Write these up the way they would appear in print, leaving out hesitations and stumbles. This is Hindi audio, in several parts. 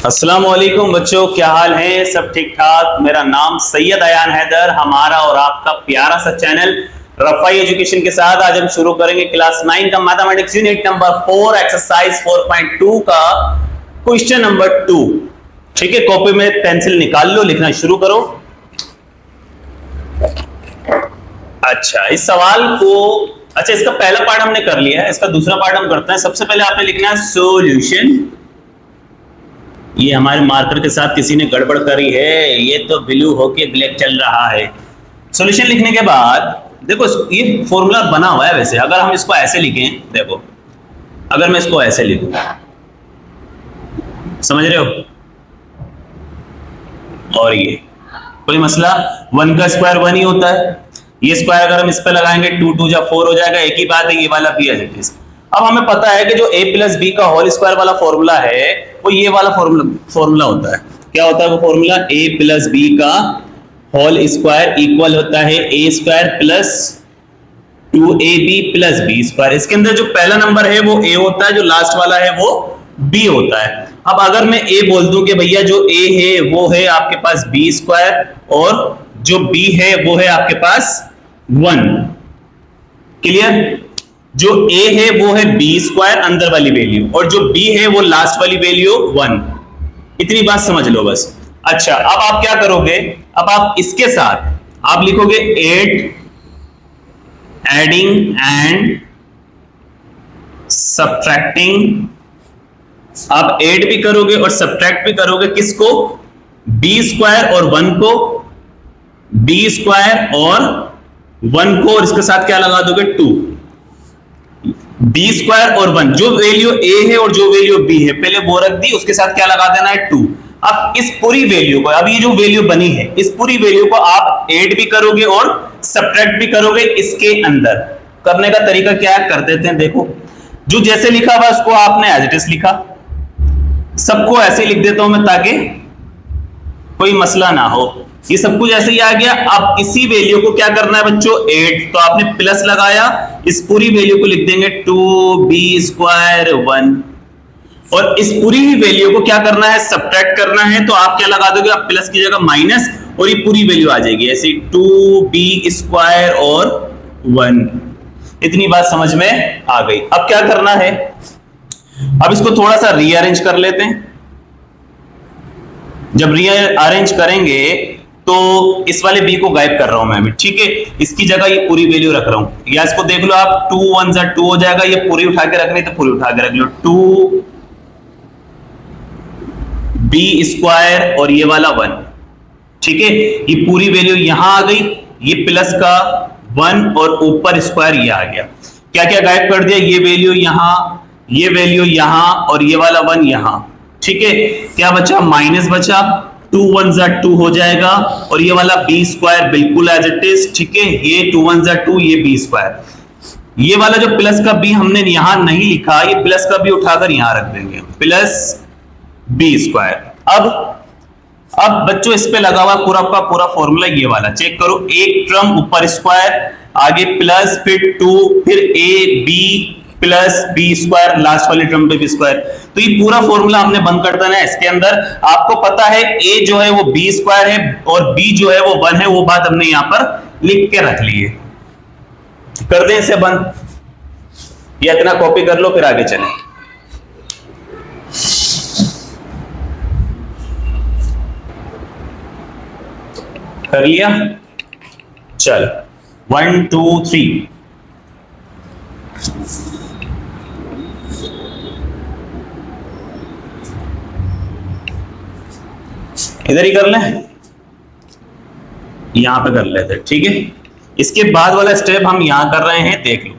अस्सलाम वालेकुम बच्चों, क्या हाल है? सब ठीक ठाक। मेरा नाम सैयद अयान हैदर, हमारा और आपका प्यारा सा चैनल रफाई एजुकेशन के साथ आज हम शुरू करेंगे क्लास 9 का मैथमेटिक्स यूनिट नंबर 4 एक्सरसाइज 4.2 का क्वेश्चन नंबर 2। ठीक है, कॉपी में पेंसिल निकाल लो, लिखना शुरू करो। अच्छा, इस सवाल को इसका पहला पार्ट हमने कर लिया है, इसका दूसरा पार्ट हम करते हैं। सबसे पहले आपने लिखना है सॉल्यूशन। ये हमारे मार्कर के साथ किसी ने गड़बड़ करी है, ये तो ब्लू होके ब्लैक चल रहा है। सॉल्यूशन लिखने के बाद देखो, ये फॉर्मूला बना हुआ है। वैसे अगर हम इसको ऐसे लिखें, देखो अगर मैं इसको ऐसे लिखूं, समझ रहे हो? और ये कोई मसला, 1 का स्क्वायर 1 ही होता है। ये स्क्वायर अगर हम इस पे लगाएंगे 2 2 जा 4 हो जाएगा, एक ही बात है। ये वाला भी है। अब हमें पता है कि जो a प्लस बी का होल स्क्वायर वाला फॉर्मूला है वो ये वाला फॉर्मूला होता है। क्या होता है वो फॉर्मूला? a प्लस बी का होल स्क्वायर इक्वल होता है a square plus 2ab plus B square. इसके अंदर जो पहला नंबर है वो a होता है, जो लास्ट वाला है वो b होता है। अब अगर मैं a बोल दूं कि भैया जो a है वो है आपके पास b स्क्वायर और जो b है वो है आपके पास 1। क्लियर? जो a है वो है b स्क्वायर अंदर वाली वैल्यू, और जो b है वो लास्ट वाली वैल्यू 1। इतनी बात समझ लो बस। अच्छा, अब आप क्या करोगे? अब आप इसके साथ आप लिखोगे 8 एडिंग एंड सब्ट्रैक्टिंग। आप ऐड भी करोगे और सब्ट्रैक्ट भी करोगे। किसको? b स्क्वायर और 1 को, b स्क्वायर और 1 को, और इसके साथ क्या लगा दोगे? 2। b स्क्वायर और 1, जो वैल्यू a है और जो वैल्यू b है पहले वो रख दी, उसके साथ क्या लगा देना है? 2। अब इस पूरी वैल्यू को, अब ये जो वैल्यू बनी है इस पूरी वैल्यू को आप ऐड भी करोगे और सब्ट्रैक्ट भी करोगे। इसके अंदर करने का तरीका क्या है, कर देते हैं। देखो, जो जैसे लिखा हुआ उसको आपने एज इट इज लिखा, सबको ऐसे लिख देता हूं मैं ताकि कोई मसला ना हो। ये सब कुछ ऐसे ही आ गया। अब इसी वैल्यू को क्या करना है बच्चों? 8, तो आपने प्लस लगाया, इस पूरी वैल्यू को लिख देंगे 2b स्क्वायर 1, और इस पूरी ही वैल्यू को क्या करना है? सब्ट्रैक्ट करना है। तो आप क्या लगा दोगे? आप प्लस की जगह माइनस, और ये पूरी वैल्यू आ जाएगी ऐसे 2b स्क्वायर और 1। इतनी बात समझ में आ गई। अब क्या करना है? अब इसको थोड़ा सा रीअरेंज कर लेते हैं। जब रीअरेंज करेंगे तो इस वाले b को गायब कर रहा हूं मैं अभी, ठीक है? इसकी जगह ये पूरी वैल्यू रख रहा हूं, या इसको देख लो आप, 2 1 जा 2 हो जाएगा। ये पूरी उठा के रखनी तो पूरी उठा के रख लो, 2b स्क्वायर और ये वाला 1, ठीक है? ये पूरी वैल्यू यहां आ गई, ये प्लस का 1 और ऊपर स्क्वायर ये आ गया। क्या क्या गायब कर दिया? ये वैल्यू यहां, ये वैल्यू यहां, और ये वाला 1 यहां, ठीक है? क्या बचा? माइनस बचा, 2 1 जा 2 हो जाएगा, और ये वाला b स्क्वायर बिल्कुल एज इट इज, ठीक है? ये 2 1 जा 2, ये b स्क्वायर। ये वाला जो प्लस का b हमने यहां नहीं लिखा, ये प्लस का b उठाकर यहां रख देंगे, प्लस b स्क्वायर। अब बच्चों इस पे लगा हुआ पूरा का पूरा फॉर्मूला ये वाला चेक करो। एक टर्म ऊपर स्क्वायर, आगे प्लस, फिर 2, फिर a b plus b square, last वाली टर्म पे b स्क्वायर। तो ये पूरा फॉर्मूला हमने बंद कर देना है इसके अंदर। आपको पता है a जो है वो b स्क्वायर है और b जो है वो 1 है, वो बात हमने यहां पर लिख के रख ली है। कर दें इसे बंद, या इतना कॉपी कर लो फिर आगे चलें। कर लिया? चल 1 2 3। इधर ही कर लें, यहां पे कर लेते, ठीक है? इसके बाद वाला स्टेप हम यहां कर रहे हैं, देख लो।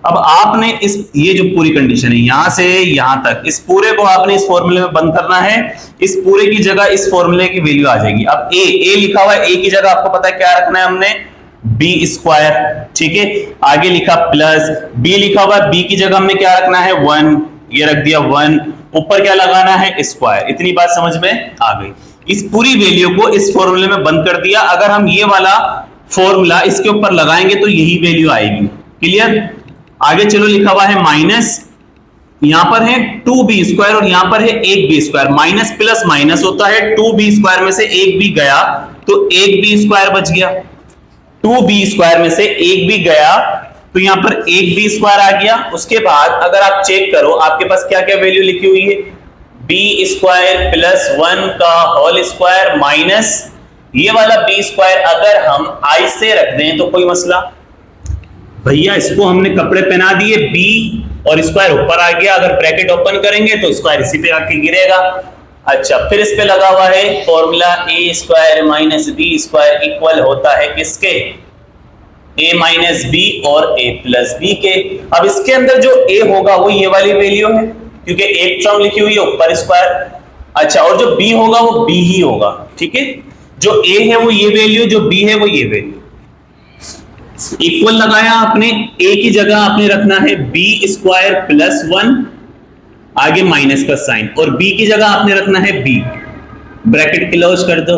अब आपने इस, ये जो पूरी कंडीशन है यहां से यहां तक, इस पूरे को आपने इस फॉर्मूले में बंद करना है। इस पूरे की जगह इस फॉर्मूले की वैल्यू आ जाएगी। अब a लिखा हुआ है, a की जगह आपको पता है क्या रखना है हमने? b स्क्वायर, ठीक है? आगे लिखा प्लस, b लिखा हुआ है, b की जगह हमने क्या रखना है? 1, ये रख दिया 1, ऊपर क्या लगाना है? स्क्वायर। इतनी बात समझ में आ गई। इस पूरी वैल्यू को इस फॉर्मूले में बंद कर दिया। अगर हम ये वाला फॉर्मूला इसके ऊपर लगाएंगे तो यही वैल्यू आएगी। क्लियर? आगे चलो, लिखा हुआ है माइनस यहां पर है 2b² और यहां पर है 1b²। माइनस प्लस माइनस होता है, 2b² में से 1b गया तो 1b² बच गया। 2b² में से 1b गया तो यहां पर 1b² आ गया। उसके बाद अगर आप चेक करो आपके पास क्या क्या वैल्यू लिखी हुई है, b² प्लस 1 का होल स्क्वायर माइनस ये वाला b² अगर हम i से रख दें तो कोई मसला, भैया इसको हमने कपड़े पहना दिए, b और स्क्वायर ऊपर आ गया, अगर ब्रैकेट ओपन करेंगे तो स्क्वायर इसी पे आके गिरेगा। अच्छा, फिर इस पे लगा हुआ है formula a² minus b² equal होता है किसके, a माइनस b और a प्लस b के। अब इसके अंदर जो a होगा वो ये वाली वैल्यू है क्योंकि एक टर्म लिखी हुई है ऊपर स्क्वायर। अच्छा, और जो b होगा वो b ही होगा, ठीक है। जो a है वो ये वैल्यू, जो b है वो ये वैल्यू। इक्वल लगाया आपने, a की जगह आपने रखना है b² प्लस 1 आगे माइनस का साइन, और b की जगह आपने रखना है b, ब्रैकेट क्लोज कर दो।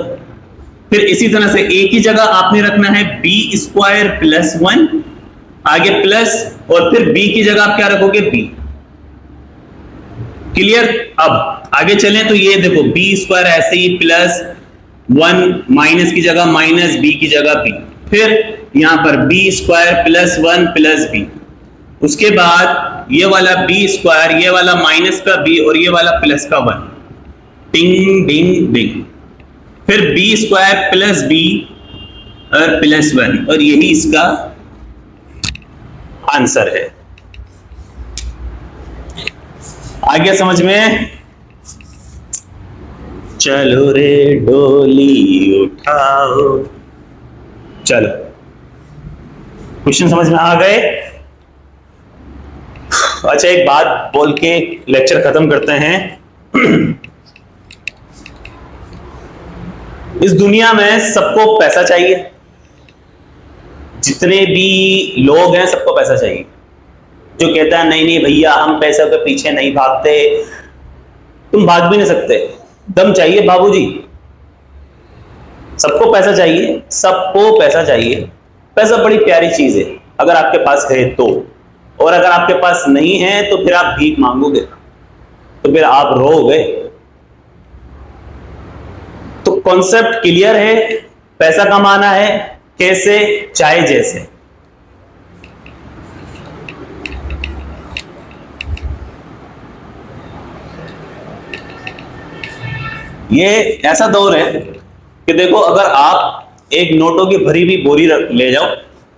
फिर इसी तरह से a की जगह आपने रखना है b² प्लस 1 आगे प्लस, और फिर b की जगह आप क्या रखोगे b। क्लियर। अब आगे चलें तो ये देखो b² ऐसे ही प्लस 1 माइनस की जगह माइनस, b की जगह b, फिर यहां पर b² प्लस 1 प्लस b। उसके बाद ये वाला b², ये वाला माइनस का b और ये वाला प्लस का 1, टिंग डिंग डिंग। फिर b² प्लस b और प्लस 1, और यही इसका आंसर है। आ गया समझ में? चलो रे डोली उठाओ, चलो क्वेश्चन समझ में आ गए? अच्छा, एक बात बोल के लेक्चर खत्म करते हैं। इस दुनिया में सबको पैसा चाहिए, जितने भी लोग हैं सबको पैसा चाहिए। जो कहता है नहीं नहीं भैया हम पैसे के पीछे नहीं भागते, तुम भाग भी नहीं सकते, दम चाहिए बाबूजी। सबको पैसा चाहिए, सबको पैसा चाहिए। पैसा बड़ी प्यारी चीज है अगर आपके पास है तो, और अगर आपके पास नहीं है तो फिर आप भीख मांगोगे, तो फिर आप रोओगे। तो कॉन्सेप्ट क्लियर है, पैसा कमाना है कैसे, चाहे जैसे। ये ऐसा दौर है कि देखो अगर आप एक नोटों की भरी हुई बोरी ले जाओ,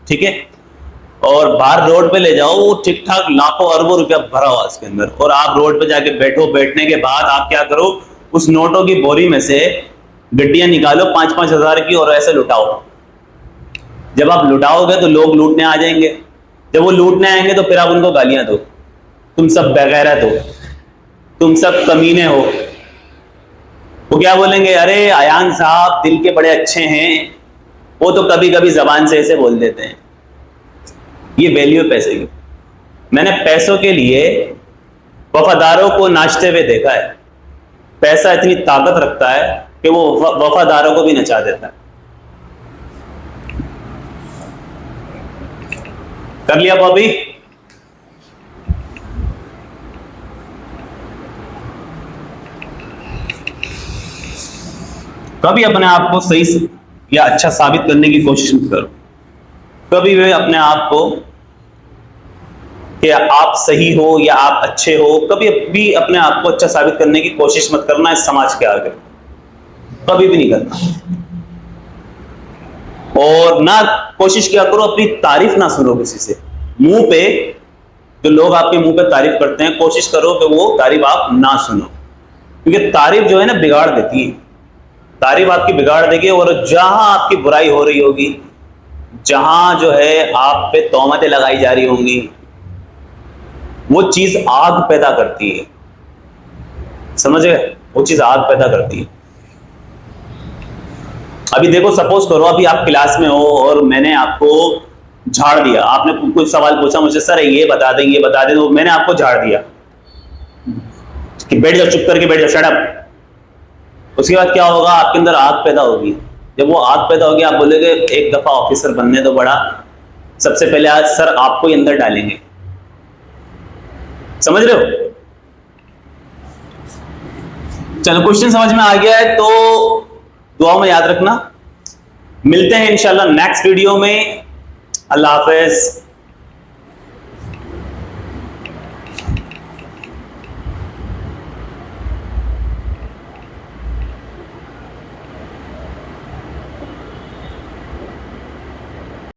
ठीक है, और बाहर रोड पे ले जाओ, वो ठीक ठाक लाखों अरबों रुपया भरा हुआ इसके अंदर, और आप रोड पे जाके बैठो, बैठने के बाद आप क्या करो, उस नोटों की बोरी में से गड्डियां निकालो 5-5 हजार की और ऐसे लुटाओ। जब आप लुटाओगे तो लोग लूटने आ जाएंगे, जब वो लूटने आएंगे तो फिर आप उनको गालियां दो, तुम सब बेगैरत हो, तुम सब कमीने हो। वो क्या बोलेंगे, अरे अयान साहब दिल के बड़े अच्छे हैं, वो तो कभी कभी जबान से ऐसे बोल देते हैं। ये वैल्यू है पैसे की। मैंने पैसों के लिए वफादारों को नाचते हुए देखा है। पैसा इतनी ताकत रखता है कि वो वफादारों को भी नचा देता है। कर लिया बॉबी? कभी अपने आप को सही या अच्छा साबित करने की कोशिश मत करो। कभी भी अपने आप को कि आप सही हो या आप अच्छे हो, कभी भी अपने आप को अच्छा साबित करने की कोशिश मत करना इस समाज के आगे, कभी भी नहीं करना। और ना कोशिश किया करो अपनी तारीफ ना सुनो किसी से मुंह पे। जो लोग आपके मुंह पे तारीफ करते हैं, कोशिश करो कि वो तारीफ आप ना सुनो, क्योंकि तारीफ जो है ना बिगाड़ देती है। तारीफ आपकी बिगाड़ देगी, और जहां आपकी बुराई हो रही होगी, जहां जो है आप पे तोहमतें लगाई जा रही होंगी, वो चीज आग पैदा करती है। समझ गए? वो चीज आग पैदा करती है। अभी देखो, सपोज करो अभी आप क्लास में हो और मैंने आपको झाड़ दिया। आपने कुछ सवाल पूछा मुझसे, सर ये बता दें ये बता दें, तो मैंने आपको झाड़ दिया कि बैठ जाओ, चुप करके बैठ जाओ, शट अप। उसके बाद क्या होगा, आपके अंदर आग पैदा होगी। जब वो आग पैदा होगी, आप बोलेंगे एक दफा ऑफिसर बनने तो बड़ा, सबसे पहले आज सर आपको ही अंदर डालेंगे। समझ रहे हो? चलो क्वेश्चन समझ में आ गया है तो दुआओं में याद रखना। मिलते हैं इंशाल्लाह नेक्स्ट वीडियो में। अल्लाह हाफिज।